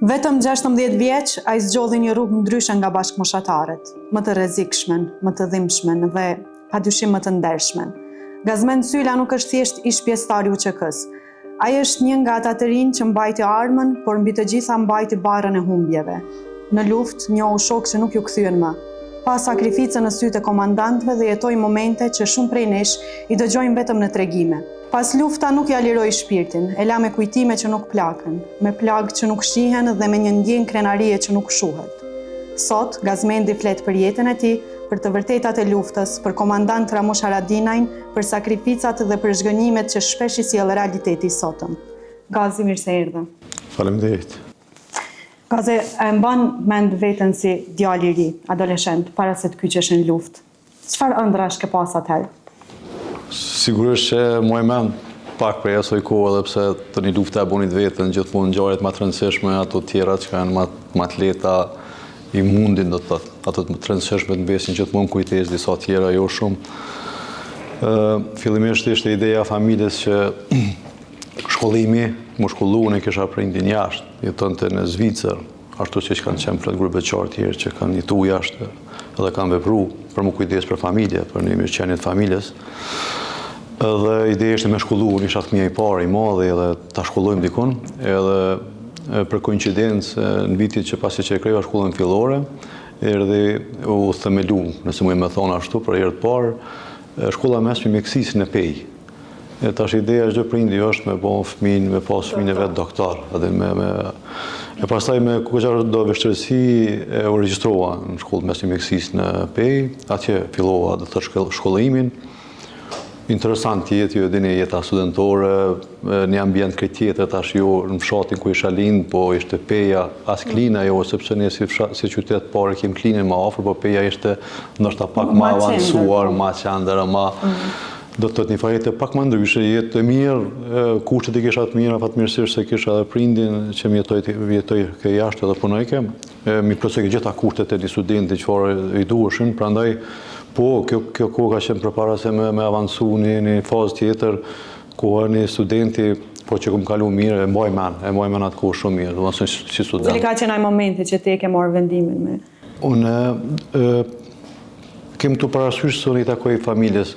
Vetëm 16 vjeç, ai zgjodhi një rrugë ndryshe nga bashkëmoshatarët, më të rreziqshmen, më të dhimbshmen dhe padyshim më të ndershmen. Gazmend Sylla nuk është thjesht ish pjesëtar i UÇK-s. Ai është një nga ata të rinj që mbajti armën, por mbi të gjitha mbajti barrën e humbjeve. Në luftë njohu shokë që nuk ju kthyen më. Pa sakrificën në sytë e komandantëve dhe jetoi momente që shumë prej nesh i dëgjojmë vetëm në tregime. Pas lufta nuk ja liroi shpirtin, e la me kujtime që nuk plakën, me plagë që nuk shihen dhe me një ndjenjë krenarie që nuk shuhet. Sot, Gazmendi flet për jetën e tij, për të vërtetat e luftës, për komandant Ramush Haradinajin, për sakrificat dhe për zhgënjimet që shpesh i sjell realiteti i sotëm. Gazi, mirë se erdhe. Faleminderit. Gazi, e mban mend veten si djalë i ri, adoleshent, para se të kyqesh në luftë. Çfarë ëndrash ke pas atëherë? Sigurisht që më e mend pak për asoj kohë, edhe pse tani lufta e bonit vetën, gjithmonë ngjarjet më të rëndësishme, ato tjera që kanë më të lehta i mundin, do të thotë. Ato të rëndësishme të mbesin gjithmonë kujtesë, disa tjera jo shumë. Fillimisht ishte ideja e familjes që shkollimi, më shkollu, unë kisha prindin jashtë, jetonte në Zvicër, ashtu siç kanë qenë plot grupe të tjerë që kanë jetuar jashtë edhe kanë vepruar për më kujdes për familje, për një mirëqenie të familjes. Dhe ideja ishte me shkollu, unë isha fëmia i parë i madh edhe ta shkollojmë dikun, edhe për koincidencë në vitin që pasi që e kreva shkollën fillore, erdhi u themelu, nëse më thon ashtu për herë të parë, shkolla mesme mjekësisë në Pej. Tash ideja çdo prindi është me bon fëmin, me pas fëmin e vet doktor, edhe pastaj me kuqar do vështirësi e u regjistrova në shkollën mesme mjekësisë në Pej, atje fillova do të thotë shkollimin. Interesant jetë, ju e dini, jeta studentore, një ambient këtë tjetër, tash jo në fshatin ku isha lind, po ishte Peja, as Klina jo, sepse ne si qytet parë kem Klinën më afër, po Peja ishte ndoshta pak më avancuar, më qendër, më do të thotë një farë pak më ndryshe, jetë e mirë, kushtet i kisha të mira, fatmirësisht se kisha edhe prindin që më jetoj këtu jashtë edhe punojke, mi plotësoj gjitha kushtet e një studenti çfarë i duheshin, prandaj po, kjo kohë ka qenë përpara se me avancu një fazë tjetër, koha një studenti, po që këmë kalu mirë, e mbaj men atë kohë shumë mirë, do si student. Cili ka qenë ai momenti që ti e ke marrë vendimin me? Unë kem të parasysh se unë i takoj familjes,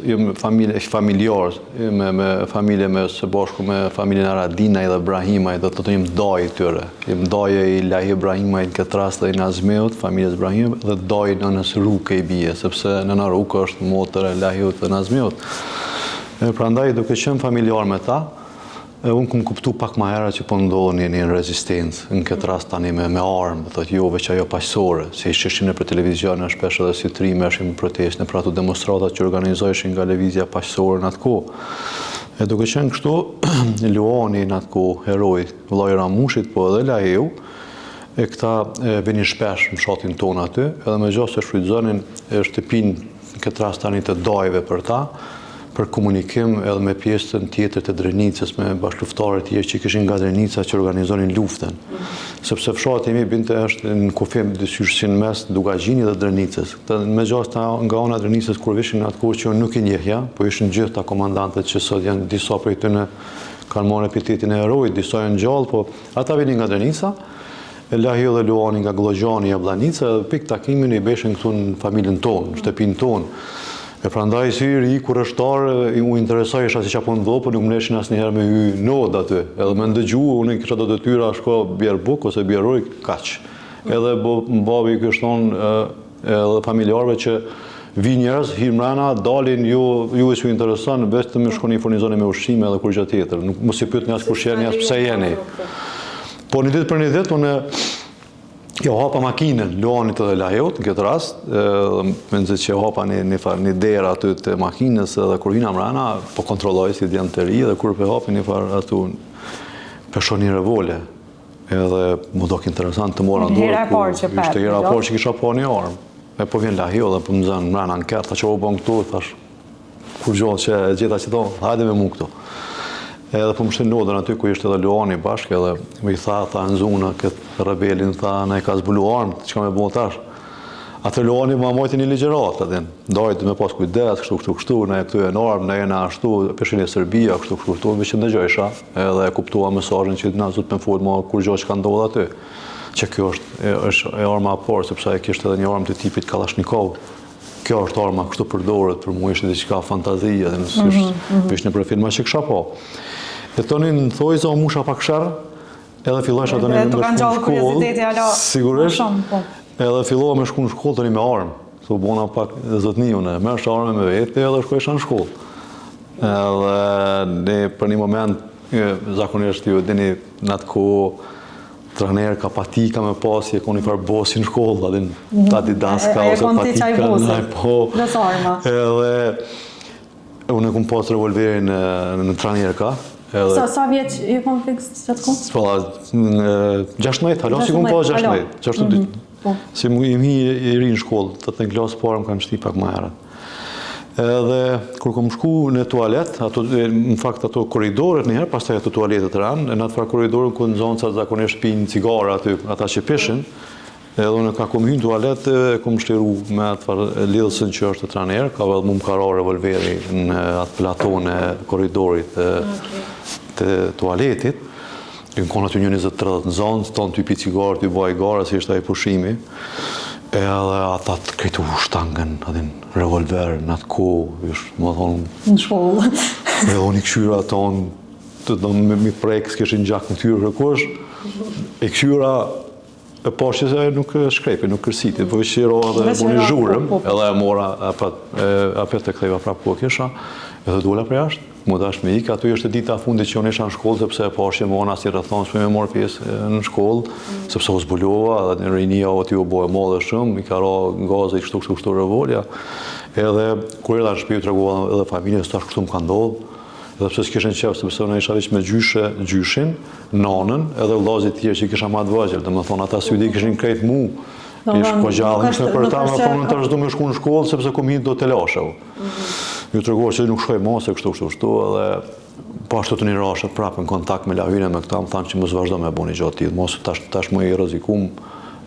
familjarës, me familje me së bashku me familjen Haradinaj dhe Ibrahimaj, do të thotë jem daj i tyre. Jem daje i Lahi Ibrahimaj në këtë rast dhe i Nazmeut, familjes Ibrahimaj, dhe daj i nënës Ruke i bie, sepse nëna Ruke është motër e Lahiut dhe Nazmeut. Prandaj duke qenë familjar me ta, unë këmë kuptu pak ma hera që po ndodhë një rezistencë, në këtë rast tani me armë, thotë jo veç ajo paqësore, se i sheshin për televizion, në shpesh edhe si trime eshin protest, në pra ato demonstratat që organizojshin nga lëvizja paqësore në atë kohë. E duke qenë kështu, Luani në atë kohë, heroj, vllai Ramushit, po edhe Lahiu, e këta vinin shpesh në fshatin tonë aty, edhe me gjasë se shfrytëzonin shtëpinë në këtë rast tani të dajve për ta, për komunikim edhe me pjesën tjetër të Drenicës, me bashkëluftare tjerë që kishin nga Drenica që organizonin luftën. Sepse fshati imi binte është në kufim dyshyrësin mes Dugagjini dhe Drenicës. Me gjasta nga ona Drenicës kur vishin atë kohë që unë nuk i njehja, po ishin gjitha komandantët që sot janë disa prej tyre kanë marrë epitetin e herojit, disa janë gjallë, po ata vinin nga Drenica, Lahiu dhe Luani nga Gllogjani e Blanica, dhe pik takimin i beshin këtu në familjen tonë, në shtëpinë tonë. E prandaj si ri kurështar u interesoj isha si çapo ndo, po nuk mneshin asnjëherë me hy nod aty. Edhe më ndëgju, unë kisha do detyra shko Bjerbuk ose Bjeroj kaq. Edhe babi ky shton edhe familjarëve që vi njerëz himrana dalin ju e ju intereson vetëm të shkoni furnizoni me ushqime edhe kur gjë tjetër. Nuk mos i pyetni as kush jeni as pse jeni. Po një ditë për një ditë unë jo hapa makinën Luanit edhe Lahiut në këtë rast, me nëzit që hapa një derë aty të makinës edhe kur vina mrena, po kontrolloj si djenë të ri, dhe kur për hapi një farë atu peshon një revole, edhe më dok interesant të mora ndurë, ishte hera e parë që kisha pa një armë. E po vjen Lahiu dhe po më zënë mrena në kerta që o bon këtu, thash, kur gjohë që gjitha që to, hajde me mu këtu. Edhe po më shtin lodën aty ku ishte edhe Luani bashkë, edhe më i tha në zunë këtë rebelin, tha na i ka zbulu armë, që ka me bo tash. Atë Luani më mojti një ligjërat, dajtë me pas kujdes, kështu, na e këtu e në armë, na e në ashtu, peshin e Serbia, kështu, me që ndëgjojsha, edhe kuptua mesazhin që na zot me folë ma kur gjohë që ka ndodhë aty. që kjo është e arma apor, sepse ai kishte edhe një armë të tipit Kalashnikov. Kjo është arma kështu përdoret, për mua ishte diçka fantazia, dhe nësë ishte në për filma që kësha po. E toni në thoi se o musha pak shërë, edhe fillojsh atë një me shku në shkollë, sigurisht, edhe fillova me shku në shkollë të një me armë, su bona pak zotnijune, me është arme me vete edhe shkojsha në shkollë. Edhe për një moment, zakonisht ju dini në atë kohë, trener ka patika me pasi, e koni farë bosi në shkollë, adin tati danska, ose patika, edhe unë e kumë pas revolverin në trenerka. Sa vjeç i kom fix që të kom? 16, halo si kumë pas 16. Si i ri në shkollë, të të në klasë parë më kam shti pak më herët. Edhe kur kom shku në tualet, në fakt ato koridoret njëherë, pas taj ato tualetet të ranë, në atë farë koridorën ku në zonë sa zakonisht pinë cigara aty, ata që pishin, edhe unë ka kom hynë tualet, kom shliru me atë farë lidhësën që është të tranerë, ka vedhë mu më kara revolveri në atë platon e koridorit të tualetit, në konë aty një 20-30 në zonë, tonë të pi cigarë, të baj gara, si ishte ai pushimi, edhe ata të krejtu shtangën, adin revolver në atë kohë, më thonë... Në shkollë. Edhe unë i këshyra tonë, të do mi prejkë, s'keshin gjak në tyrë kërkosh, i këshyra e pashtë se nuk shkrepi, nuk kërsiti, po i shiro edhe unë i zhurëm, edhe e mora apet të ktheva prapë ku kisha, edhe dola për jashtë, mu dash me ikë, aty është dita fundit që unë isha në shkollë, sepse e pashtë më ona si rrethon s'me me morë pjesë në shkollë, sepse o zbulova, edhe në rinia o t'ju bojë modhe shumë, i ka ra gaze i kështu revolja, edhe kur edhe në shpiju të regova edhe familje, së tash kështu më ka ndodhë, edhe pse s'kishin qef, sepse unë isha veç me gjyshin, nanën, edhe vllazit tjerë që kisha ma të vëgjel, dhe më thonë, ata sydi kishin krejt mu, ishë po gjallë, ishte për ta me thonë të rështu me shku në shkollë, sepse kom hitë do të lashev. Ju të regohë që nuk shkoj mos e kështu, edhe po ashtu të një rashët prapë në kontakt me lahyne me këta, më thanë që mos vazhdo me bo një gjatë tjetë, mos tash më i rrezikum,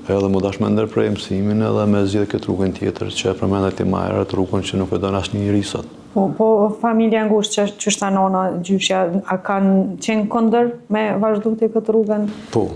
edhe më dash me ndërprej mësimin edhe me zgjidhë këtë rrugën tjetër, që e përmendet i majre të rrugën që nuk e dojnë asë një risat. Po familja ngushtë që shta nona gjyshja, a kanë qenë këndër me vazhdu të këtë rrugën? Po,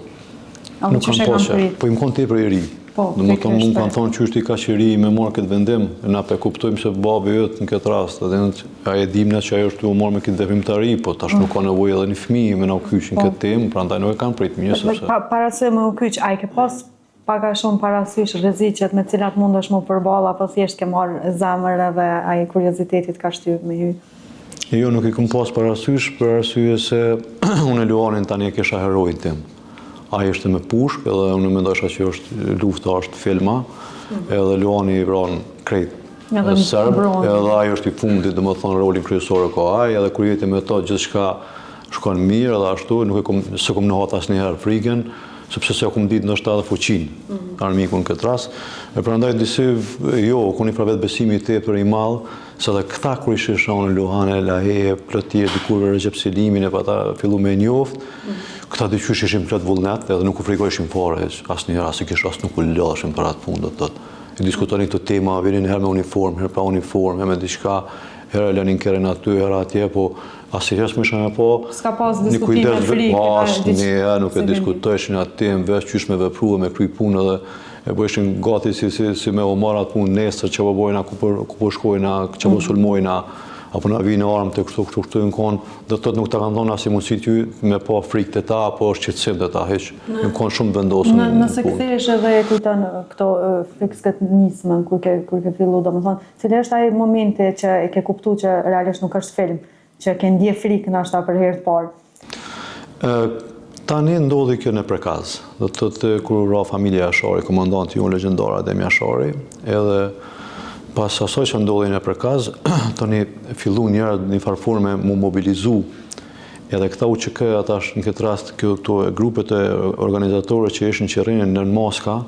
nuk kanë poshe, po im konë tepër i ri. Dhe më tonë mund kanë thonë që është i ka që ri me marë këtë vendim, na pe kuptojmë se babi jëtë në këtë rast, edhe a e dimna që ajo është të u marë me këtë veprim të ri, po tash nuk ka nevojë edhe një fëmijë me na u kyqin këtë temë, pra ndaj nuk e kanë prit mirë sepse. Para se me u kyq, a i ke pas paka shumë parasysh rreziqet me cilat mund është më përballa, apo thjesht ke marrë zemër edhe a i kuriozitetit ka shtyp me hy? Jo, nuk i kom pas parasysh, për arsye se unë e Luanin tani e kisha herojin tim. Ai ishte me pushk, edhe unë mendojsha që është lufta, është filma, edhe Luani i vran krejt serb, edhe ai është i fundit, dhe më thonë rolin kryesor ka ai, edhe kur jeti me to gjithçka shkon mirë, edhe ashtu, nuk e se kom në hatë asnjëherë frikën, sepse se kom ditë ndoshta edhe fuqinë, armikun këtë rast. E prandaj disi, jo, koni pra vetë besimi i tepër i madh, se edhe këta kur ishin shonë Luhane, Laheje, plot tjerë dikur Recep Selimin e pa ta fillu me njoft, këta dyqysh ishin plot vullnet edhe nuk u frikojshin fare, asnjëherë as nuk u lodheshin për atë punë tot. I diskutonin këto tema, vinin herë me uniformë, herë pa uniformë, herë me diçka, herë lënin kerën aty, herë atje, po asnjëherë s'më me po. S'ka pas diskutime frikë. Asnjëherë nuk e diskutoheshin atë veç qysh me vepru me kry punë edhe e bëjshin gati si me u marr atë punë nesër që po bojna ku po shkojna, që po sulmojna, apo na vinë armë të kështu në konë, dhe të nuk të kanë thonë asë i mundësi ty me pa frikë të ta, apo është qëtësim të ta, heq, në konë shumë vendosën në punë. Nëse këthesh edhe e kujton këto fiks këtë nismën, kur ke fillu, do më thonë, cilë është ai momenti që e ke kuptu që realisht nuk është film, që ke ndje frikë në ashta për herë të parë? Tani ndodhi kjo në prekaz, dhe të të kur ra familja Ashari, komandanti unë legjendara Ademi Ashari, edhe pas asaj që ndodhi në prekaz, tani fillu njërë një farforme mu mobilizu, edhe këta UÇK, atash në këtë rast, këto grupet e organizatorë që ishin qerenin në Moska,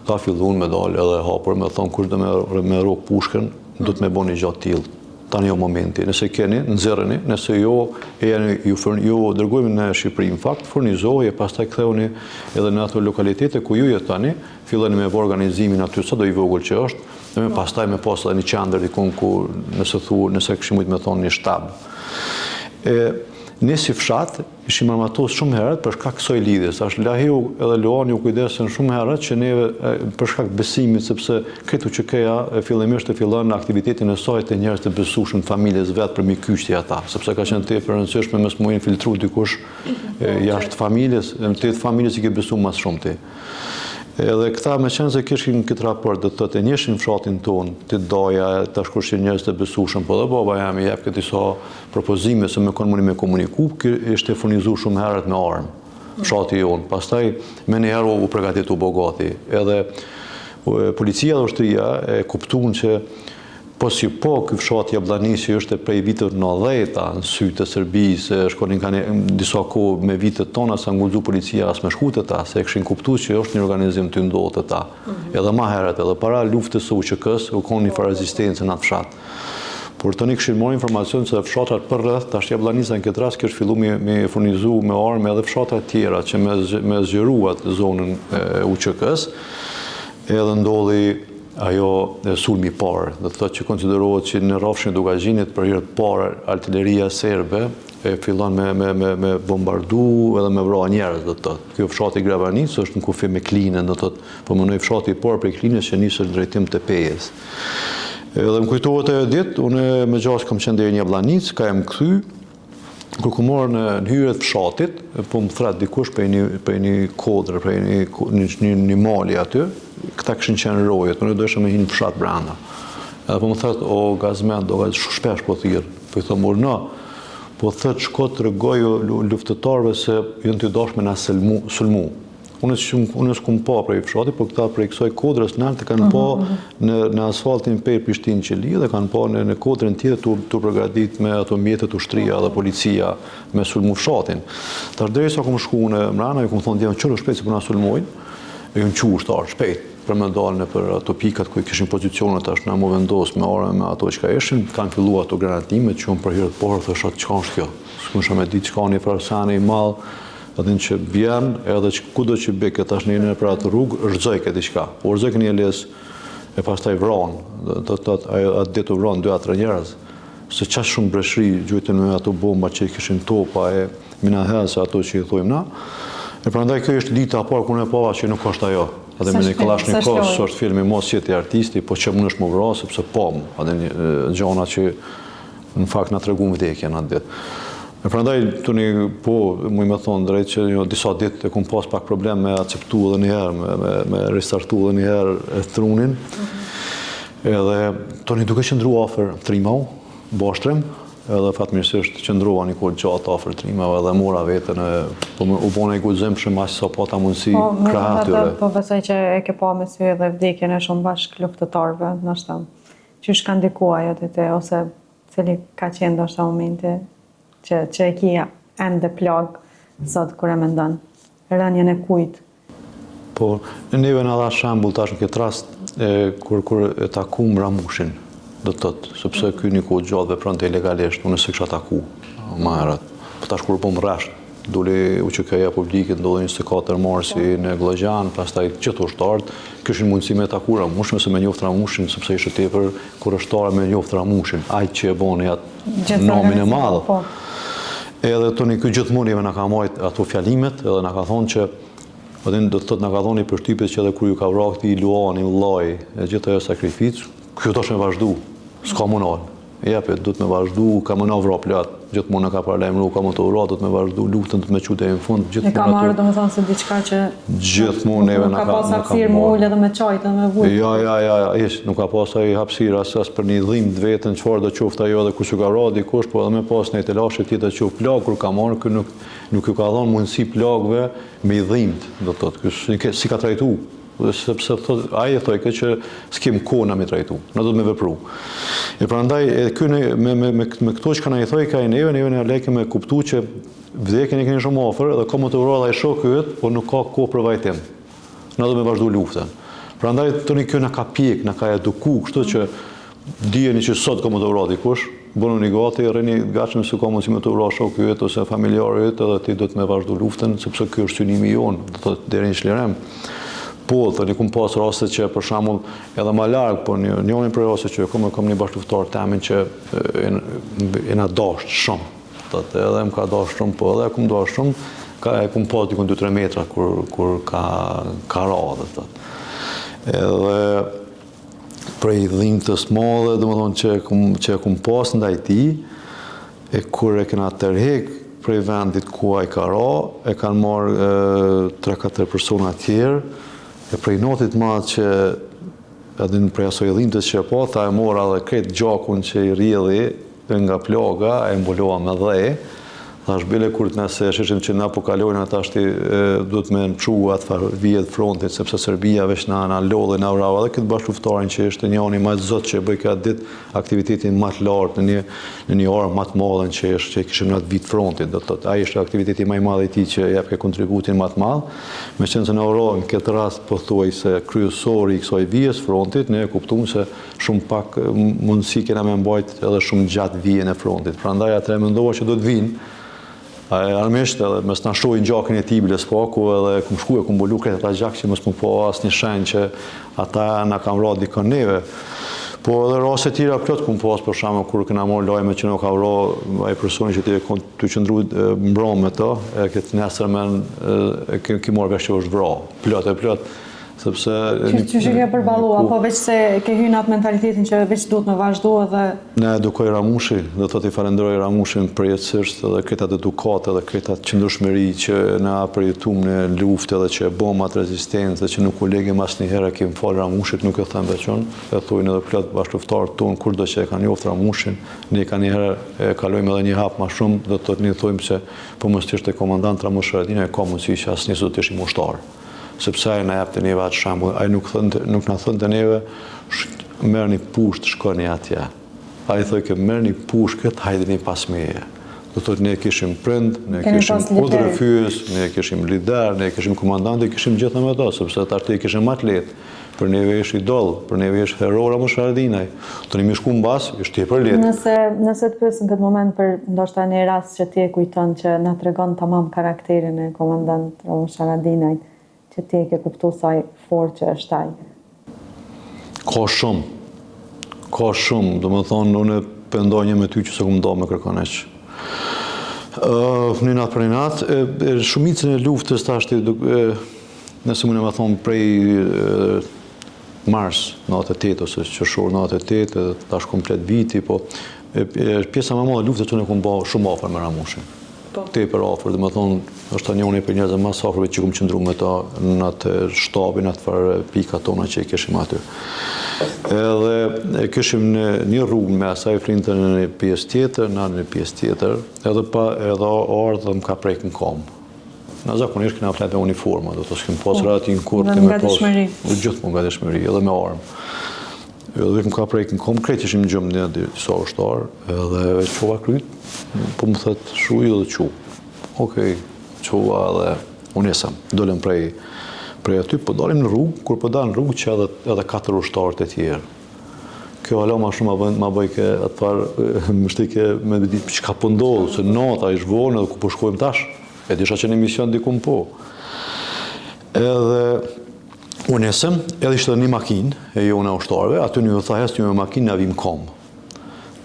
ta fillu me dalë edhe hapër, me thonë kush dhe me rokë pushkën, du të me bo një gjatë tilë. Tani jo momenti, nëse keni, nëzireni, nëse jo, ju dërgojmë në Shqipëri, në fakt, furnizohi e pastaj ktheuni edhe në ato lokalitete ku ju jetë tani, filleni me bë organizimin aty, sa do i vogël që është, dhe me pastaj me pas edhe një qendër dikun ku nëse këshim ujtë me thonë një shtab. Ne si fshat ishim armatos shumë herët për shkak kësaj lidhjes. Tash Lahiu edhe Luani u kujdesen shumë herët që neve për shkak besimit, sepse këtu që keja fillimisht të fillon në aktivitetin e saj të njerëz të besueshëm familjes vet për mi kyçti ata, sepse ka qenë tepër e rëndësishme mos mu infiltru dikush jashtë familjes, të familjes i ke besuar më shumë ti. Edhe këta me qenë se kishin këtë raport, dhe të të njëshin fshatin tonë, të doja, të shkurshin njërës të besushëm, po dhe baba jam i jep këtë isa propozime se me konë me komuniku, ishte furnizu shumë herët me armë, fshati jonë. Pastaj, me një herë u pregatitu bogati. Edhe policia dhe ushtria e kuptun që ky fshati Jablanisi është prej vitet 90-ta në sytë të Serbisë, shkonin ka disa kohë me vitet tona sa ngullzu policia as me shkute ta, se këshin kuptu që është një organizim të ndodhë të ta. Edhe ma heret, edhe para luftës së UÇK-s, u konë një fa rezistencë në atë fshat. Por të një këshin morë informacion se fshatrat për rrëth, ta është Jablanisa në këtë rast kështë fillu me furnizu me arme edhe fshatrat tjera që me zgjeruat zonën UÇK-s, edhe ndodhi ajo sulmi parë, dhe të thotë që konsiderohet që në rrafshin e Dugazhinit për herë të parë artilleria serbe fillon me bombardu edhe me vra njerëz, dhe të thotë. Kjo fshati Gravanic është në kufi me Klinën, dhe të thotë, po mënoj fshati i parë për Klinës që nisë në drejtim të Pejës. Edhe më kujtohet ajo ditë, unë me gjasë kam qenë deri në Jablanic, ka e më kthy, kur ku morë në hyrjet fshatit, po më thret dikush për një kodrë, për një mali aty, këta këshin qenë rojet, për në dojshë me hinë fshat brenda. Edhe po më thret, o gazmen, shpesh po thirë, po i thëmur në, po thët shko të rëgoju luftëtarve se jënë të dashme në sulmu. Unë s'kum pa prej fshati, po këta prej kësoj kodrës nërë të kanë pa në asfaltin për Prishtinë Qili dhe kanë pa në kodrën tjetër të përgadit me ato mjetët ushtria dhe policia me sulmu fshatin. Tash deri sa kum shku në mrena, ju kum thonë djemë qërë shpejt se për na sulmojnë, e ju në qu ushtarë shpejt për me dalë në për ato pikat ku i kishin pozicionet tash na mu vendos me arme me ato që ka ishin, kanë fillu ato granatimet që unë për hirët porë thëshat qka është kjo. S'kun shë me ditë qka një farsane i malë, atin që vjen edhe që kudo që beke tash në një për atë rrugë, rëzoj këtë i shka. O rëzoj këtë një lesë e pas taj vranë, atë ditë u vranë 2-3 njerëz, se qash shumë breshri gjujtën me ato bomba që i kishin topa e mina hese ato që i thujmë na. E prandaj kjo është dita parë kune pava që nuk është ajo. Adhe me një Kalashnikov është filmi mos jeti artisti, po që më nëshë më vra, sepse pom, adhe një gjona që në fakt nga tregun vdekje në atë ditë. E prandaj të një, po, mu i me thonë drejt që disa ditë e kum pas pak problem me aceptu edhe njëherë, me restartu edhe njëherë e trunin. Edhe të një duke qëndru afer Trimau, Bashtrem, edhe fatmirësisht qëndrova një kohë gjatë afer Trimau edhe mora vetën, u bona i gudzim shumë asë sa pa ta mundësi kraha tyre. Po besoj që e ke pa me sy edhe vdekjen e shumë bashkë luftëtarve, nështë që shka ndikua ajo të te, ose cili ka qenë ndoshta momenti që e kia ende plagë sot kur e mendon, rënjën e kujt. Po, neve në dha shembull tash në këtë rast, kur e takum Ramushin, do të thotë, sepse ky një kohë gjatë vepronte ilegalisht, unë se kisha taku më herët. Po tash kur bëm rresht, doli UÇK-ja publike, ndodhi 24 marsi në Glogjan, pastaj gjithë ushtarët kishin mundësi me taku Ramushin ose me njoft Ramushin, sepse ishte tepër kurrështare me njoft Ramushin, ai që e boni atë nomin e madh. Edhe të një këtë gjithmonë jeve nga ka majt ato fjalimet, edhe nga ka thonë që, do të thotë nga ka thonë i përshtypit që edhe kur ju ka vrakti i Luani, Ullaj, e gjithë ajo sakrificë, kjo të është me vazhdu, s'ka mënal. Jepet, du të me vazhdu, ka mëna vra plot, gjithmonë ka paralajmëru, ka më të ura, du të me vazhdu, luftën të me qute e në fund. E ka marrë do më thonë se diçka që gjithmonë neve nga ka pas hapësirë më ullë edhe me qajtë edhe me vujtë. Ja, ish, nuk ka pas ai hapësirë as për një dhimë të vetën, çfarë do qoftë ajo edhe kush u ka rrah dikush, po edhe me pas në telashe tjetër që u plag kur ka marrë, kë nuk ju ka dhënë mundësi plagëve me dhimbt, do të thotë, ky si ka trajtu. Sepse ai e thoi që s'kem kohë na me trajtu, na do të me vepru. E prandaj me këto që na i thoi ka neve na leke me kuptu që vdekjen e keni shumë afër dhe ka më të vrojë ai shoku yt, po nuk ka kohë për vajtim. Na do me vazhdu luftën. Prandaj tani kjo na ka pjek, na ka eduku, kështu që dijeni që sot ka më të vrojë dikush, bënu një gati, rrini gatshëm se ka mundësi me të vrojë shoku yt ose familjarë yt, edhe ti do të me vazhdu luftën, sepse ky është synimi jon, do të thotë deri në çlirim. Po, thoni kum pas raste që për shembull edhe më larg, po njërin për raste që kam një bashkëluftar temin që e na dash shumë. Edhe më ka dashur shumë, po edhe ku më dashur shumë, e ku më pas dikun 2-3 metra kur ka radhë, Edhe prej dhimbjes madhe, domethënë që ku më pas ndaj tij, e kur e kena tërheq prej vendit ku ai ka ra, e kanë marrë 3-4 persona tjerë, e prej notit madh që edhe prej asoj dhimbjes që po, tha e mora edhe krejt gjakun që i rrjedhi nga plaga, e mbulova me dhe. Thash bile kur nëse shishim që na po kalojnë ata duhet me nëqu atë vijet frontit, sepse Serbia veç na lodhe, na vrava, dhe këtë bashkëftarin që ishte njëri më i zot që bëj ka ditë aktivitetin më të lartë në një orë më të madhe që kishim në atë vit frontit, do të thotë ai ishte aktiviteti më i madh i tij që jep kontributin më të madh. Meqense në Europë në këtë rast pothuajse kryesori i kësaj vijes frontit, ne e kuptuam se shumë pak mundësi kena me mbajt edhe shumë gjatë vijen e frontit. Prandaj atë mendova që do të vinë armisht edhe mes na shohin gjakin e tij bile spaku edhe kum shkuja kum mbulu këtë ata gjak që mos më po asnjë shenjë që ata na kanë vrarë dikon neve. Po edhe raste tjera plot kum pas për shkakun kur kena marrë lajme që nuk ka vrarë ai personi që të qëndru mbron me to, e këtë nesërmen ke marrë vesh që është vrarë. Plot. Sepse që ke përballua, po veç se ke hyrë atë mentalitetin që veç duhet me vazhdo edhe ne edukoj Ramushi, do të i falenderoj Ramushin përjetësisht edhe këtë edukat edhe këtë qëndrueshmëri që na përjetuam në luftë edhe që bëm atë rezistencë dhe që nuk u legëm asnjëherë kemi fal Ramushit, nuk e them veçon, e thojnë edhe plot bashkëftarët tonë kurdo që e kanë njoft Ramushin, ne kanë një herë e kalojmë edhe një hap më shumë, do të thotë ne thojmë se po mos ishte komandant Ramush Haradinaj ka mundësi që asnjë do të ishte ushtar. Sepse ai na japte neve atë shembull, ai nuk na thonte neve merrni pushtë, shkoni atje. Ai thotë që merrni pushkët, hajdeni pas meje. Do thotë ne kishim prind, ne kishim udhërfyes, ne kishim lider, ne kishim komandantë, kishim gjithë me ato, sepse atë kishim më të lehtë. Për neve ish idol, për neve ish hero Ramush Haradinaj. Tani më shku mbas, është tepër lehtë. Nëse të pyes në këtë moment për ndoshta një rast që ti e kujton që na tregon tamam karakterin e komandant Ramush Haradinajt, që ti e ke kuptu saj fort që është ai? Ka shumë, do më thonë, unë pëndoj një me ty që se ku më do me kërkon eq. Një natë për një natë, shumicën e luftës të ashtë, nëse më në me thonë prej mars, natë e 8, ose qershor natë e 8, të ashtë komplet viti, po pjesa më madhe luftës që në kumë ba shumë afer me Ramushin. Tepër afër, dhe më thonë, është një unë për njerëzë mas afërve që kumë qëndru me ta në atë shtabin, atë farë pika tona që i kishim aty. Edhe kishim një rrugë me asaj flinte në një pjesë tjetër, në një pjesë tjetër, edhe ardhë më ka prejkë në kom. Në zakonisht këna flet me uniforma, do të s'kim pas rati në kurte me pas, gjithmonë nga dëshmëri, edhe me armë. Edhe më ka prejkë në kom, krejt ishim gjëmë një disa ushtarë, edhe qova kryt, po më thëtë shuj dhe qu. Okej, qova dhe unë jesëm, dolem prej aty, po dalim në rrugë, kur po dalim në rrugë që edhe 4 ushtarët e tjerë. Kjo hala ma shumë ma bëjke atë farë, më shtike me ditë që ka pëndodhë, se nata ishë vonë edhe ku po shkojmë tash, e disha që në emision dikum po. Edhe unë esem, edhe ishte një makinë, e jo në ushtarëve, aty një tha hes një me makinë në avim kom.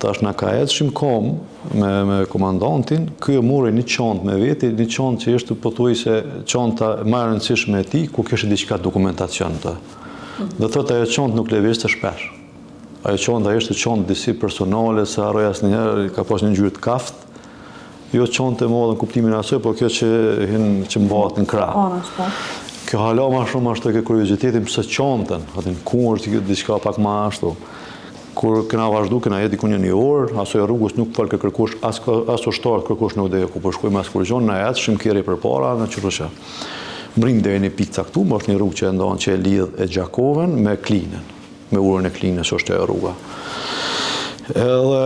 Tash në ka ecëshim kom me komandantin, kjo mori një qantë me veti, një qantë që ishte pëthuj se qanta më e rëndësishme e ti, ku kështë diqka dokumentacion të. Dhe thotë ajo qantë nuk levishte shpesh. Ajo qanta ishte qantë disi personale, se haroj asë njëherë, ka pas një ngjyrë të kaft, jo qantë e modë në kuptimin asoj, po kjo që mbahet në krah. Kjo hala ma shumë ashtu ke kuriozitetin pëse qantën, atin ku është diçka pak ma ashtu. Kur këna vazhdu, këna jeti ku një orë, asoj rrugës nuk falë ke kërkush, as ushtarët kërkush në udeja ku përshkojmë as kur gjonë, na jetë shumë kjeri për para në qërësha. Mrim dhe një pikë caktu, më është një rrugë që e ndonë që e lidh e Gjakoven me Klinën, me urën e Klinës, është e rruga. Edhe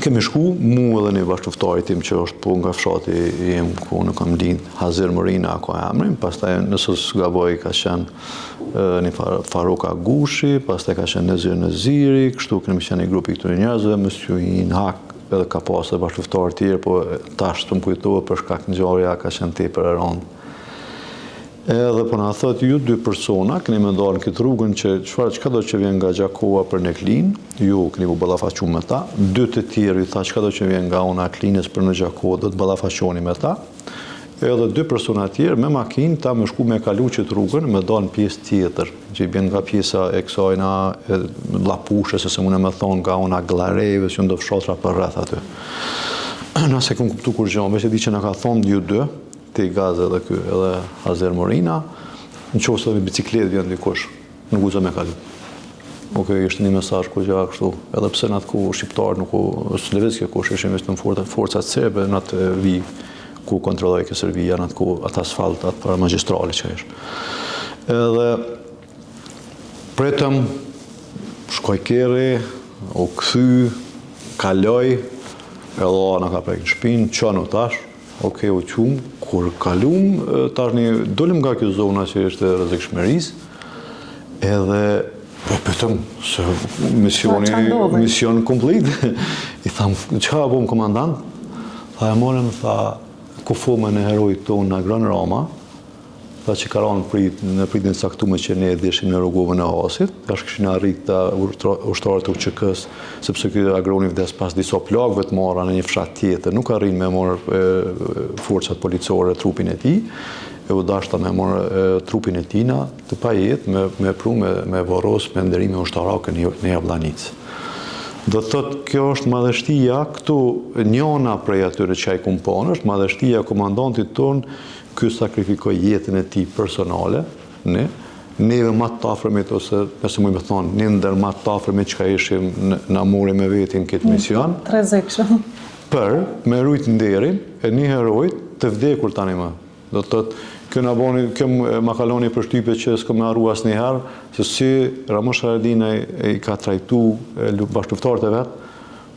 kemi shku, mu edhe një bashkëftari tim që është po nga fshati jem ku në kam lind, Hazir Mërina ako emrin, pastaj nësës gaboj ka qenë një Faroka Gushi, pastaj ka qenë Nezir Neziri, kështu kemi qenë një grupi këtu njerëzve, Mësjuhin Hak, edhe ka pasë bashkëftarë tjerë, po tash të më kujtohet për shkak në gjarja ka qenë tepër e rëndë. Edhe po na thot ju dy persona, keni me ndarë në këtë rrugën që çka do që vjen nga Gjakova për Neklin, ju keni u ballafaqu me ta, dy të tjerë i tha çka do që vjen nga ona Klinës për në Gjakovë, do të ballafaqoni me ta. Edhe dy persona tjerë me makinë ta më shku me kalu qëtë rrugën, me dalë në pjesë tjetër, që i bjen nga pjesa e kësajna Lapushe, se se mune me thonë nga ona Glareve, që ndo fshotra për rreth aty. Nëse këmë kuptu kur gjonë, veç e di që nga ka thonë ju dy, te i Gaze edhe Azer Morina, në qovë se dhe me bicikletë vjen dikush, në guza me kalu. Ishte një mesazh ku gja kështu, edhe pse në atë ku shqiptarë nuk u Slevitske kush ishin vetëm forcat serbe në atë vi ku kontrolloj ke Serbia, në atë ku atë asfalt, atë para magjistrali që ishte. Edhe pretëm, shkoj keri, u kthy, kaloj, edhe na ka prek në shpinë, qënë u tash, u qumë, kur kalum, tash dolim nga kjo zona që ishte rrezikshmërisë, edhe pëtëm se mision komplet. I thamë, qa bom komandant? Tha e morëm, tha, ku fomën e herojit tonë në Gran Rama, tha që ka ranë në pritin saktume që ne dheshim në rrugovën e Asit, ka shkëshin arrit të ushtarët të UÇK-s, sepse këtë agroni vdes pas disa plagëve të marra në një fshat tjetër, nuk arrin me morë forcat policore trupin e ti, e u dashta me morë trupin e tina të pajet, me pru, me voros, me ndërime ushtarakë në Jablanicë. Do të thotë, kjo është madhështia, këtu njona prej atyre që ai kumponë, është madhështia komandantit tonë, ky sakrifikoi jetën e tij personale, neve më të afërmit, ose nëse mund të thonë, ne ndër më të afërmit që ka ishim na mori me vetin këtë mision. Të rrezikshëm. Për me rujt nderin e një herojt të vdekur tani më. Do të thotë, kjo ma kaloni përshtypje që s'ko me arru asnjëherë, se si Ramush Haradinaj i ka trajtu bashkëluftarët e vetë,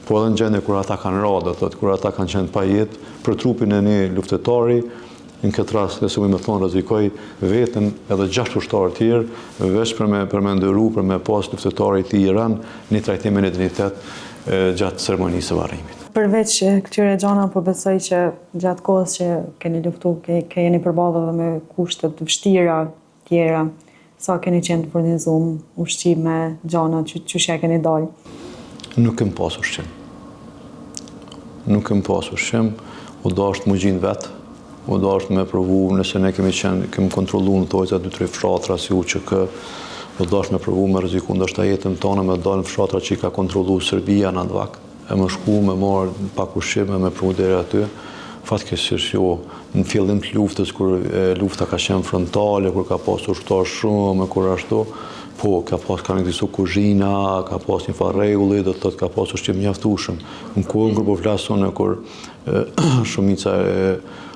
po edhe në gjendje kur ata kanë ra, do të thotë, kur ata kanë qenë pa jetë për trupin e një luftetari, në këtë rast, nëse më thonë, rrezikoi veten edhe 6 ushtarë tjerë, veç për me ndëru, për me pas luftetari i tij i rënë një trajtim me identitet gjatë ceremonisë së varrimit. Përveç këtyre gjana, po besoj që gjatë kohës që keni luftu, ke jeni përballur me kushte të vështira tjera, sa keni qenë të furnizum, ushqime, gjana, çuçi ja keni dalë? Nuk kem pas ushqim. Nuk kem pas ushqim, u dasht më gjinë vetë, u dasht me provu, nëse ne kemi kontrollu në thojza 2-3 fshatra si UÇK, u dasht me provu me rreziku ndoshta jetën tonë me dalë në fshatra që i ka kontrollu Serbia në atë vakt. E më shku me marë pak ushqim me provu deri aty. Fatkeqësisht jo, në fillim të luftës, kur lufta ka qenë frontale, kur ka pas ushtar shumë, kur ashtu, po, ka ekzistuar kuzhina, ka pas një farë rregulli, do të thotë ka pas ushqim mjaftueshëm. Në kohën kur po flas unë, kur shumica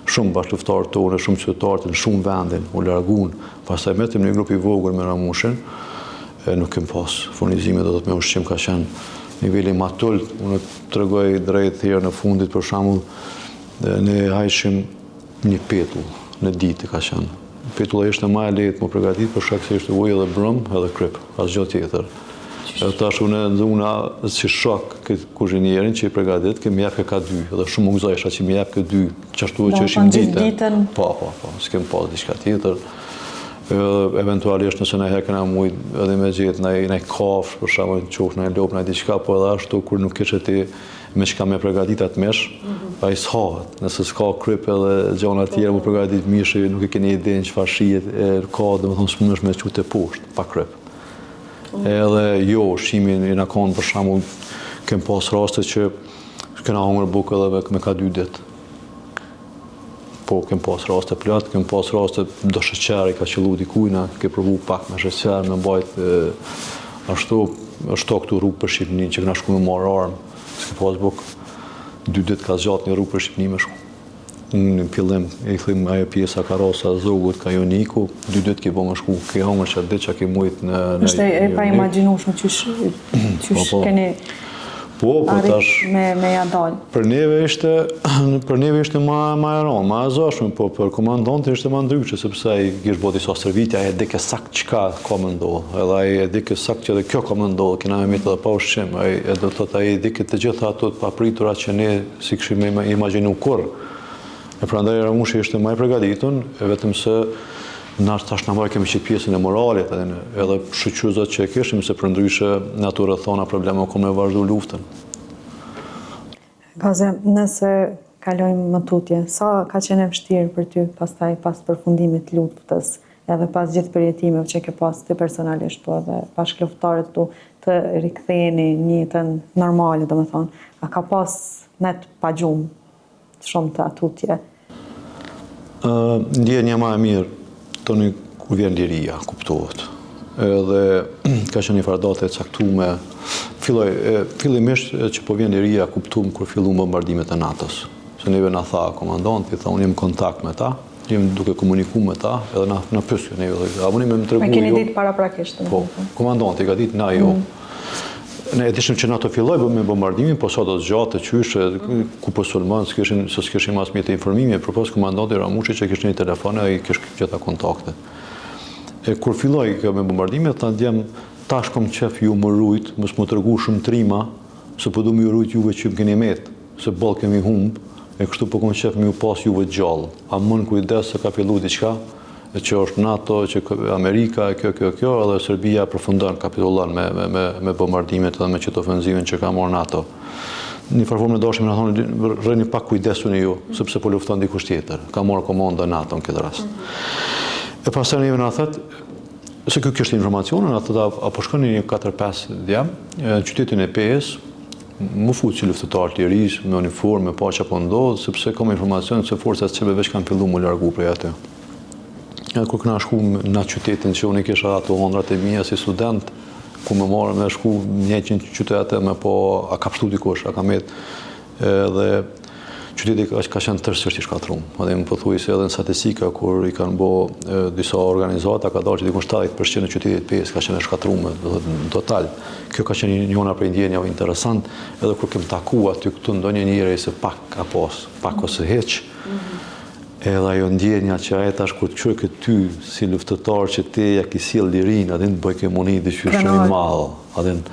shumë bashkëluftarë tonë, shumë qytetarë në shumë vendin u larguan, pastaj vetëm një grup i vogël me Ramushin, nuk kem pas furnizime, do të thotë me ushqim ka qenë niveli më të ulët. Unë tregoj drejt herë në fundit, për shembull, ne hajshim një petull në ditë ka qenë. Petulla ishte më e lehtë më përgatit për shkak se ishte ujë edhe brëm edhe kryp, asgjë tjetër. Tash unë nduna si shok këtë kuzhinierin që i përgatit, kemi jap ka 2, edhe shumë më gëzojsha që më jap ka 2, çashtu që ishim ditën. Po, s'kem pas diçka tjetër. Eventualisht nëse na herë mujt edhe me gjetë në kafsh, për shembull, qofsh në lop në diçka, po edhe ashtu kur nuk kishe ti me çka me përgatit atë mesh, ai s'hahet. Nëse s'ka kryp edhe gjëra të tjera më përgatit mishi, nuk e keni idenë çfarë shihet ka, domethënë s'mundesh me çutë poshtë pa kryp. Edhe jo, ushqimin i na kanë për shembull, kem pas raste që kena hungur bukë edhe me ka 2 ditë. Po, kem pas raste plot, kem pas raste do sheqeri ka qellu dikujna, ke provu pak me sheqer, me mbajt ashtu, është këtu rrugë për Shqipërinë që kena shku me marr armë, s'ke pas bukë. 2 ditë ka zgjat një rrugë për Shqipërinë me shku. Në fillim, e thim ajo pjesa Karosa, Zogut, ka Joniku, 2 ditë ke po me shku, ke hongër që atë ditë që ke mujt në... Është e pa imagjinueshme qysh keni... Po, tash me ja dalë. Për neve ishte ma e rëndë, ma e zashme, po për komandantin ishte ma ndryshe, sepse ai kishte bërë disa servitje, ai e di sakt çka ka më ndodhur, edhe ai e di sakt që edhe kjo ka më ndodhur, kena me mitë edhe pa ushqim, ai do të thotë ai e di të gjitha ato të papritura që ne si kishim imagjinu kurrë. E prandaj Ramushi ishte më i përgatitur, vetëm se Na tash na kemi qit pjesën e moralit edhe shoqëzat që e kishim se përndryshe natyrë thona probleme ku me vazhdu luftën. Gaze, nëse kalojmë më tutje, sa ka qenë e vështirë për ty pastaj pas përfundimit luftës, edhe pas gjithë përjetimeve që ke pas ti personalisht, po edhe bashkëluftëtarët tu të riktheheni në jetën normale, domethënë, a ka pas net pa gjumë shumë të atutje? Ndjenja më e mirë toni kur vjen liria, kuptohet. Edhe ka qenë një fardate e caktuar. Fillimisht që po vjen liria kuptuam kur filluan bombardimet e NATO-s. Se neve na tha komandanti, tha unë jam në kontakt me ta, jam duke komunikuar me ta, edhe na pyesën neve, a unë më tregu jo. Keni ditë paraprakisht. Po, komandanti ka ditë na jo. Ne e dishim që NATO filloi me bombardimin, po sa do të zgjatë qyshe, ku po sulmon, s'kishin mas mjete informimi, përpos komandanti Ramushi që kishte një telefon e i kishte gjitha kontakte. E kur filloi kjo me bombardimet, ta ndjem tash kom qef ju më rujt, mos më tregu shumë trima, se po du më ju rujt juve që më keni met, se ball kemi humb, e kështu po kom qef më ju pas juve gjallë. A mën kujdes se ka fillu diçka, që është NATO, që Amerika, kjo, edhe Serbia përfundon, kapitullon me bombardimet edhe me qëtë ofenzivën që ka marrë NATO. Një farformë në dashim në thonë, rreni pak kujdesu një ju, sepse po lufton dikush tjetër, ka marrë komanda NATO në këtë rast. E pastaj neve na thot, se kjo kishte informacionin, apo shkoni një 4-5 djem, në qytetin e PS, më futë që luftëtarë të rish, me uniformë, me pa që po ndodhë, sepse kam informacion se forcat qebe veç kanë fillu më largu prej aty. Kur këna shku në qytetin që unë i kisha ato hondrat e mija si student, ku me marë me shku 100 qytete me po a ka pështu dikush, a ka met, dhe qyteti ka qenë tërsisht i shkatrum. Dhe më pëthuj se edhe në statistika, kur i kanë bo disa organizata, ka dalë që dikun 70% në qytetit 5 ka qenë shkatrum në total. Kjo ka qenë njona për ndjenjave interesant, edhe kur kem taku aty këtu ndonjë njëri se pak ose heq, edhe ajo ndjenja që aje tash kur të qërë këtë ty si luftëtar që te ja ki sjell lirin, adin të bëj ke moni dhe që shumë i madhë, adin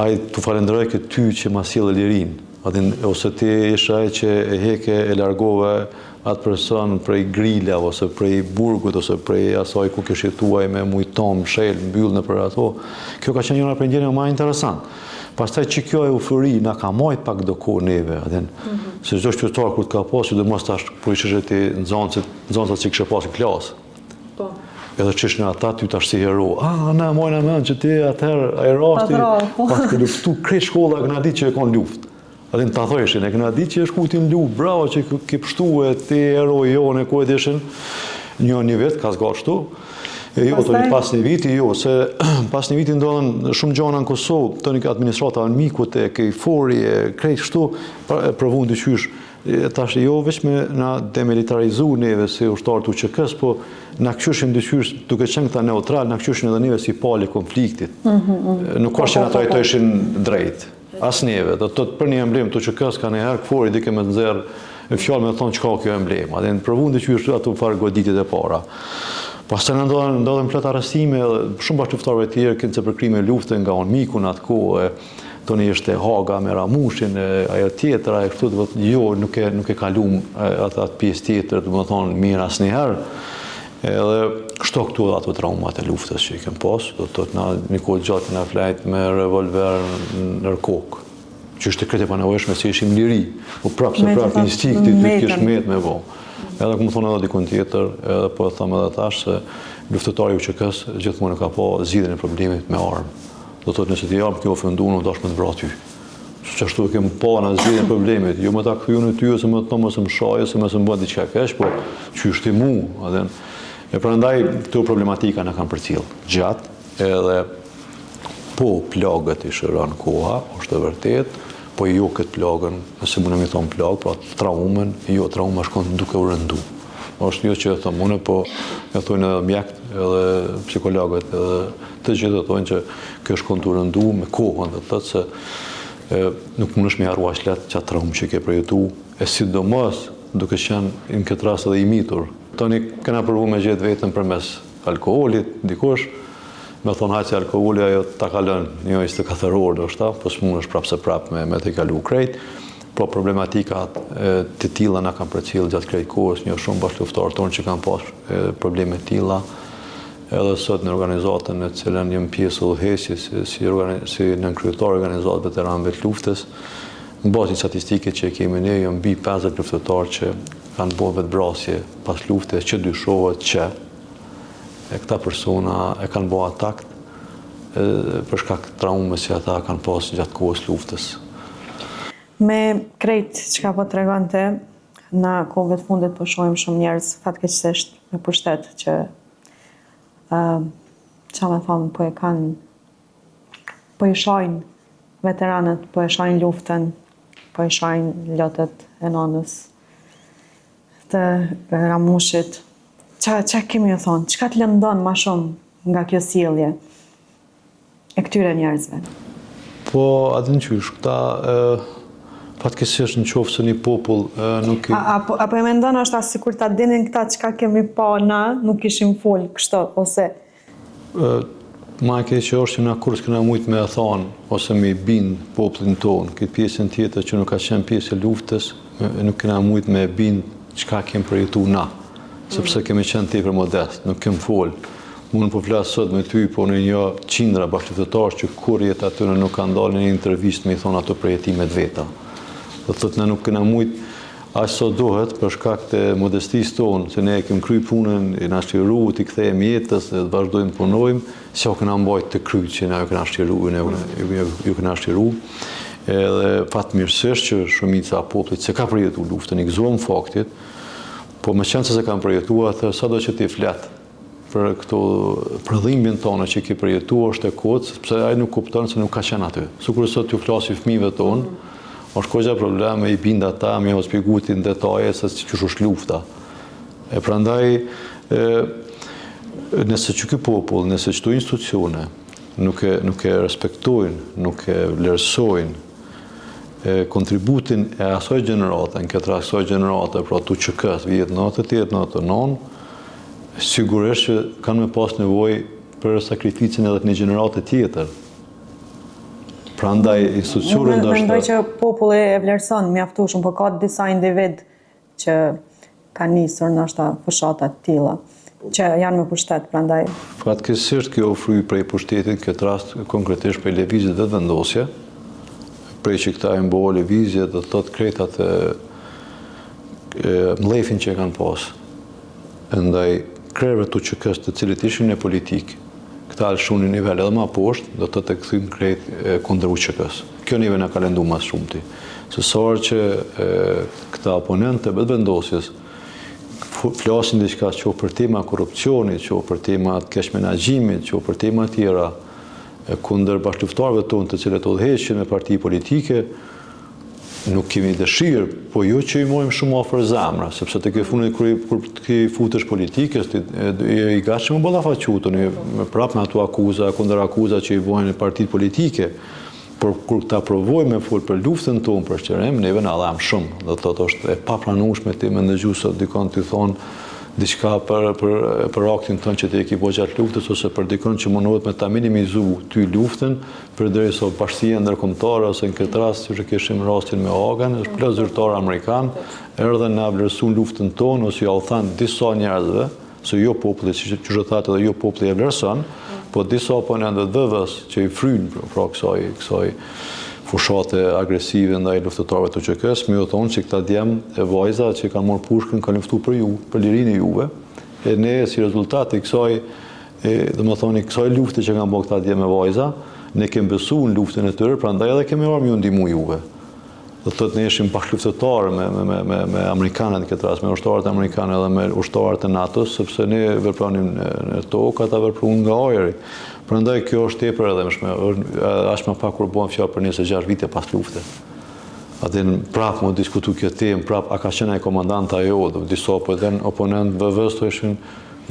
aje të falenderoj këtë ty që ma sjell lirin, adin ose te isha aje që e heke e largove atë person prej grila, ose prej burgut, ose prej asaj ku ke shjetuaj me mujtom, shel, mbyll në për ato, kjo ka qenë njëra për ndjenja ma interesant. Pastaj që kjo eufori na ka majt pak do kohë neve, se çdo qytetar kur të ka pasur, dhe mos tash kur ishe ti nxënësat që kishe pasur në klasë. Edhe që ishë në ata, ty tash si hero. Ne mojnë mend që ti atëherë ai rasti, pas të luftu krejt shkolla këna ditë që e kon luftë. Adin ta thojshin, e këna ditë që e shku ti në luftë, bravo që ke pështu e ti heroi jone, ku e dishin, një vetë ka zgatë shtu. Jo, të një pas një viti, jo, se pas një viti ndodhen shumë gjona në Kosovë, të një administrata në mikut e kejfori, e krejt shtu, provun të qysh, tash jo veç me na demilitarizu neve si ushtarë të UÇK-s, po na këqyshim të qysh, duke qenë këta neutral, na këqyshim edhe neve si pali konfliktit. Nuk është që na trajtojshin drejt, as neve, dhe të për një emblem të UÇK-s ka njëherë këfori dike me nëzërë fjallë me thonë që ka kjo emblem, dhe në provun të qysh ato farë goditit e para. Pas të në ndodhen plot arrestime, shumë bashkëluftarëve të tjerë kënë se për krime lufte nga unë miku në atë kohë, toni ishte Haga me Ramushin, ajo tjetër, ajo këtu, jo, nuk e kalum atë pjesë tjetër, të më thonë mirë asë njëherë, edhe kështo këtu dhe ato traumat e luftës që i kem pas, do të thotë na një kohë gjatë në flajt me revolver në kokë, që ishte krete pa nevojshme se ishim liri, po prapë se prapë instikti të kish met me vo. Edhe ku më thonë edhe dikun tjetër, edhe po e thëmë edhe tash se luftëtari UÇK-s gjithmonë ka pa zgjidhjen e problemit me armë. Do të thotë nëse ti jam kjo ofendu, nuk dash me të vra ty. Që ashtu e kem pa në zgjidhjen e problemit, jo me ta kryu në ty, ose me të thonë mësë më shaj, ose mësë më bënd diqka kesh, po që është i mu. E prandaj këto problematika në kam përcjell gjatë, edhe po plagët i shëron koha, është e vërtet, po jo këtë plagën, nëse mune mi thonë plagë, pra traumën, jo trauma shkon duke u rëndu. është jo që e thonë mune, po e thonë edhe mjekët, edhe psikologët, edhe të gjithë e thonë që kjo shkon të rëndu me kohën dhe të se nuk mund është me arru ashtë letë që atë traumë që ke përjetu, e sidomos duke qenë në këtë rast edhe i mitur. Toni këna përvu me gjithë vetën për mes alkoholit, dikush, me thonë haqë alkoholi ajo ta kalën një 24 orë, do shta, po s'mund është prapë se prapë me të kalu krejt, problematika të tilla na kanë përcjell gjatë këtij kohës, një shumë bashkëluftarë tonë që kanë pas probleme të tilla. Edhe sot në organizatën në cilën jam pjesë udhëheqës si nënkryetari i organizatës veteranëve të luftës, në bazë statistike që kemi ne, janë mbi 50 luftëtarë që kanë bërë vetvrasje pas luftës, që dyshohet që këta persona e kanë bërë atak për shkak të traumës që ata kanë pas gjatë kohës luftës. Me krejt që ka po të regonte, në kohëve të fundit po shohim shumë njerëz fatkeqësisht me pushtet që që me thonë, po e shajnë veteranët, po e shajnë luftën, po e shajnë lotët e nanës të Ramushit. Që kemi e thonë, çka të lëndon ma shumë nga kjo sjellje e këtyre njerëzve? Po, atë në qysh, këta fatkeqësisht në qoftë se një popull nuk i... Apo e mendon është asë sikur ta dinin këta çka kemi pa na, nuk ishim full kështu, ose... Ma e keq që është që na kur s'kena mujt me e thonë, ose me i bind popullin tonë, këtë pjesën tjetër që nuk ka qenë pjesë e luftës, nuk kena mujt me e bind çka kemi përjetu na, sepse kemi qenë tepër modest, nuk kem folë. Unë po flasë sot me ty, po në një qindra bashkëluftarë që kur jetë aty nuk kanë dalë në një intervistë me i thonë ato përjetimet veta. Do thotë ne nuk kena mujt aq sa duhet për shkak të modestisë tonë, se ne kemi kry punën, i na shtiru, t'i kthehemi jetës dhe të vazhdojmë punojmë, sa kena mbajt të kryt që na ju kena shtiru, ju kena shtiru. Edhe fatmirësisht që shumica e popullit se ka përjetu luftën, i gëzuam faktit, po me qenë se kanë përjetuar, atë sado që ti flet për këto prodhimin tonë që ki përjetuar është e kotë, sepse ai nuk kupton se nuk ka qenë aty. Sikur sot ju flasi fëmijëve tonë, është kogja probleme i binda ta, me ho spjegutin detaje se që është lufta. E prandaj, nëse që ky popull, nëse qëto institucione nuk e respektojnë, nuk e vlerësojnë kontributin e asoj gjenerate, në këtë asoj gjenerate, pra tu që kësë, vjetë natë, tjetë natë, nonë, sigurisht që kanë me pas nevoj për sakrificin edhe të një gjenerate tjetër. Prandaj institucionet ndoshta... Mendoj që populli e vlerëson mjaftueshëm, po ka disa individ që kanë nisur ndoshta fushata të tilla, që janë me pushtet, prandaj. Fatkeqësisht kjo ofroi prej pushtetit, këtë rast konkretisht prej lëvizjet dhe vendosje, prej që këta e mbohë lëvizje dhe të thotë kretat mlefin që e kanë pas. Ndaj krerëve të QK-s të cilët ishin e politikë, këta alëshun një nivel edhe ma poshtë, do të këthim krejt kundër QK-s. Kjo nivel në ka lëndu mas shumëti. Se sarë që këta oponente vetëvendosjes flasin diçka që për tema korupcionit, që për tema të kesh menaxhimit, që për tema tjera kundër bashkëluftarëve tonë të cilët udhëheqin me parti politike, nuk kemi dëshirë, po jo që i mojmë shumë afër zemra, sepse të ke fundit kur të futesh politikës, i gatshëm më ballafaqutën, prapë me ato akuza, kundër akuza që i bojnë partitë politike, por kur ta provojmë me fol për luftën tonë për shtërem, neve na dha shumë. Do të thotë është e papranueshme ti më ndëgju sot dikon ti thon diçka për aktin tënd që ti e ke bërë gjatë luftës ose për dikon që mundohet me ta minimizu ty luftën, përderisa bashkia ndërkombëtare ose në këtë rast që kishim rastin me Hagan, është plot zyrtar amerikan, erdhën na vlerësuan luftën tonë ose ja u than disa njerëzve, se jo populli, siç ju thatë edhe jo populli e vlerëson, po disa oponentët vëvës që i frynë pra kësaj fushate agresive ndaj luftëtarëve të QK-s, më u thonë që këta djemë e vajza që kanë marrë pushkën kanë luftuar për ju, për lirinë e juve. E ne si rezultat i kësaj, domethënë kësaj lufte që kanë bërë këta djemë e vajza, ne kemi besuar në luftën e tyre, prandaj edhe kemi marrë ju ndihmu juve. Do thotë ne ishim bashkëluftëtarë me amerikanët në këtë rast, me ushtarët amerikanë edhe me ushtarët e NATO-s, sepse ne vepronim në tokë, ata veprojnë nga ajri. Prandaj kjo është tepër edhe as më pak kur bëhen fjalë për 26 vite pas luftës. Atë prapë më diskutu kjo temë, prapë a ka qenë ai komandant ajo, disa po edhe oponent vëvës të ishin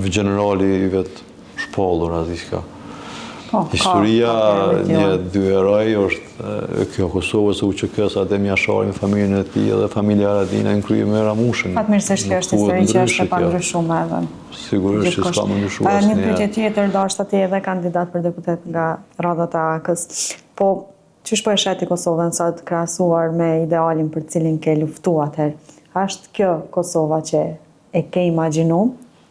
generali i vet shpallur as diçka. Historia një dy eroj është kjo Kosovës u QK-s Adem Jashari me familjen e tij dhe familja Aradina në krye me Ramushën. Fatmirësisht kjo është histori që është e pandryshuar edhe. Sigurisht që s'ka më ndryshuar asnjë. Një pyetje tjetër, ndoshta ti edhe kandidat për deputet nga radhat e AK-s. Po Qysh po e sheti Kosovën sot krahasuar me idealin për cilin ke luftu atëherë? A është kjo Kosova që e ke imagjinu,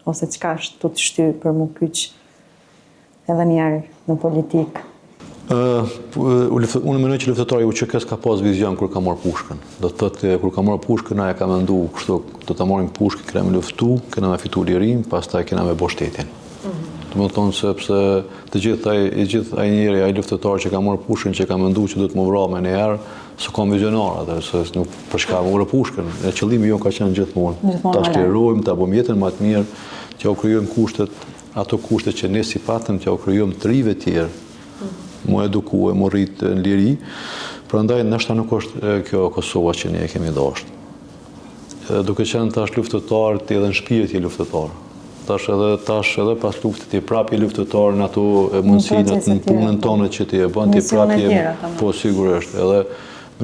ose çka është tu të shty për mu kyç edhe njerë në politikë? Unë mendoj që luftëtari i UÇK-s ka pas vizion kur ka marrë pushkën. Do të thotë kur ka marrë pushkën ai ka menduar kështu, do ta marrim pushkën, kena me luftu, kena me fitu lirin, pastaj kena me bë shtetin. Do të thonë sepse të gjithë ai njeri, ai luftëtar që ka marrë pushkën, që ka menduar që do të më vrojë më herë, s'u ka vizionar atë, se nuk për çka morë pushkën. Ne qëllimi jon ka qenë gjithmonë ta shklerojmë, ta bëjmë jetën më të mirë, që u krijojmë ato kushte që ne si patëm, që u krijojmë të rive të tjerë. Mu edukue, mu rritë në liri, prandaj nështë nuk është kjo Kosova që ne kemi dashur. Duke qenë tash luftëtar, ti edhe në shtëpi je luftëtar. Tash edhe pas luftës ti prapë je luftëtar në ato mundësinë në punën tonë që ti e bën, ti prapë je po sigurisht. Edhe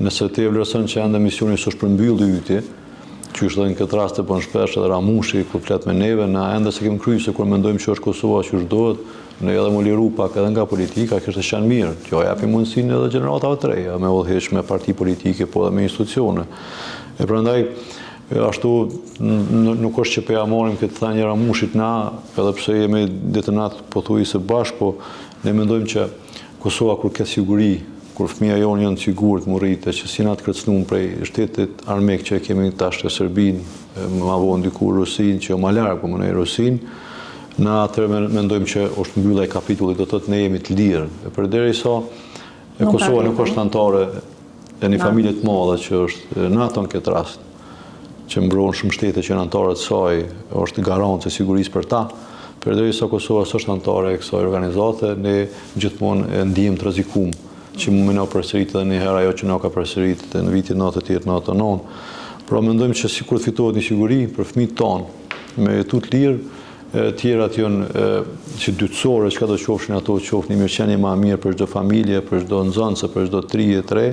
nëse ti e vlerëson që ende misioni s'është përmbyllë yti, që është edhe në këtë rast të bën shpesh edhe Ramushi kur flet me neve, na ende se kemi kryer se kur mendojmë që është Kosova që është duhet, ne edhe më liru pak edhe nga politika, kështë e shanë mirë, që japi mundësinë edhe gjeneratave të reja, me udhëheq me parti politike, po edhe me institucione. E prandaj, ashtu nuk është që ja marrim këtë thënie Ramushit na, edhe pse jemi detonat pothuajse bashkë, po ne mendojmë që Kosova kur ka siguri, kur fëmija jonë janë të sigurt më rritë, që si na të kërcënuar prej shtetit armik që kemi tash të Serbinë, më vonë diku Rusinë, që më larg po më në Rusinë, në atërë mendojmë që është mbyllë e kapitullit, do të thotë ne jemi të lirë. Përderisa Kosova nuk është anëtare e një familje të madhe që është NATO në këtë rast, që mbron shumë shtete që janë anëtare të saj, është garancë e sigurisë për ta. Përderisa Kosova s'është anëtare e kësaj organizate, ne gjithmonë e ndijmë të rrezikuar që më na përsërit edhe një herë ajo që na ka përsëritur në vitin 98-99. Pra mendojmë që sikur të fitohet një siguri për fëmijët tonë me jetu të lirë, tjerat janë që dytësore, që ka të qofshin ato, qofshin një mirëqenie më mirë për çdo familje, për çdo nxënës, për çdo tre,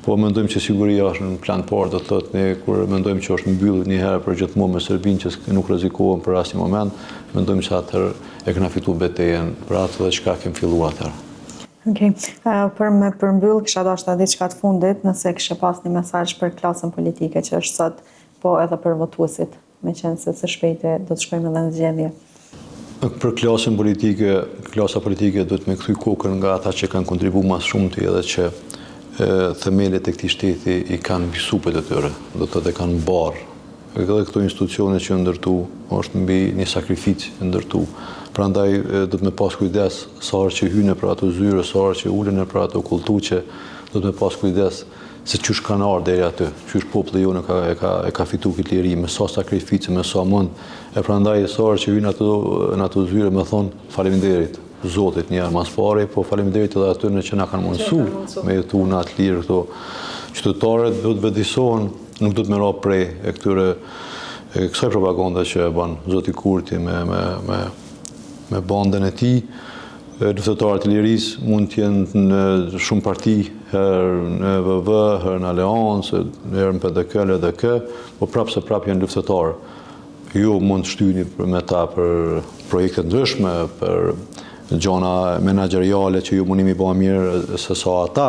po mendojmë që siguria është në plan parë, do të thotë ne kur mendojmë që është mbyllur një herë për gjithmonë me Serbinë që nuk rrezikohen për asnjë moment, mendojmë se atëherë e kena fituar betejën për atë dhe çka kemi filluar atëherë. Okej. Për me përmbyll, kisha dashur diçka të fundit, nëse kishe pas një mesazh për klasën politike që është sot, po edhe për votuesit, me qenë se së shpejti do të shkojmë edhe në zgjedhje. Për klasën politike, klasa politike duhet me kthy kokën nga ata që kanë kontribuar më shumë edhe që themelet e këtij shteti i kanë mbi supet e tyre, do të thotë kanë barë. Edhe këto institucione që ndërtu është mbi një sakrificë ndërtu. Prandaj do të me pas kujdes sa herë që hynë për ato zyre, sa herë që ulen për ato kulltuqe, do të me pas kujdes se qysh kanë ardhur deri aty, qysh populli jonë e ka fituar këtë liri me sa sakrificë, me sa mund. E prandaj sa herë që hynë në ato zyre më thon faleminderit Zotit një herë mas pari, po faleminderit edhe atyre që na kanë mundsuar me jetu në atë lirë këto qytetarët do të vëdësohen, nuk do të merr prej e kësaj propaganda që e bën Zoti Kurti me bandën e tij. Luftëtarët e lirisë mund të jenë në shumë parti, herë në VV, herë në Aleancë, herë në PDK, LDK, po prapë janë luftëtarë. Ju mund të shtyni me ta për projekte ndryshme, për gjona menaxheriale që ju mundimi bëha mirë se sa ata,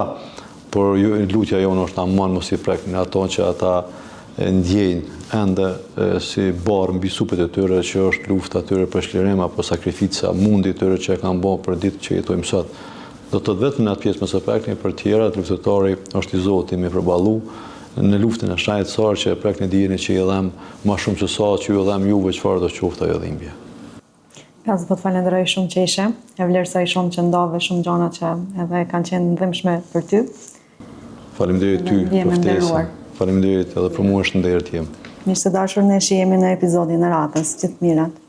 por lutja jonë është amon mos i prekni ato që ata ndjejnë ende si barë mbi supet e tyre që është lufta tyre për shlirim apo sakrifica mundi tyre që e kanë bërë për ditë që jetojmë sot. Do të vetëm në atë pjesë mos e prekni, për tjera luftëtari është i Zotit me përballu në luftën e shajtësar që e prekni dijeni që i dhem më shumë se sa që ju dhem juve çfarë do qoftë ajo dhimbje. Pas do të falenderoj shumë që ishe, e vlerësoj shumë që ndave shumë gjona që edhe kanë qenë ndhimshme për ty. Faleminderit ty për ftesën. Faleminderit edhe për mua është ndër të jem. Miq të dashur, ne shihemi në episodin e radhës. Gjithë mirat.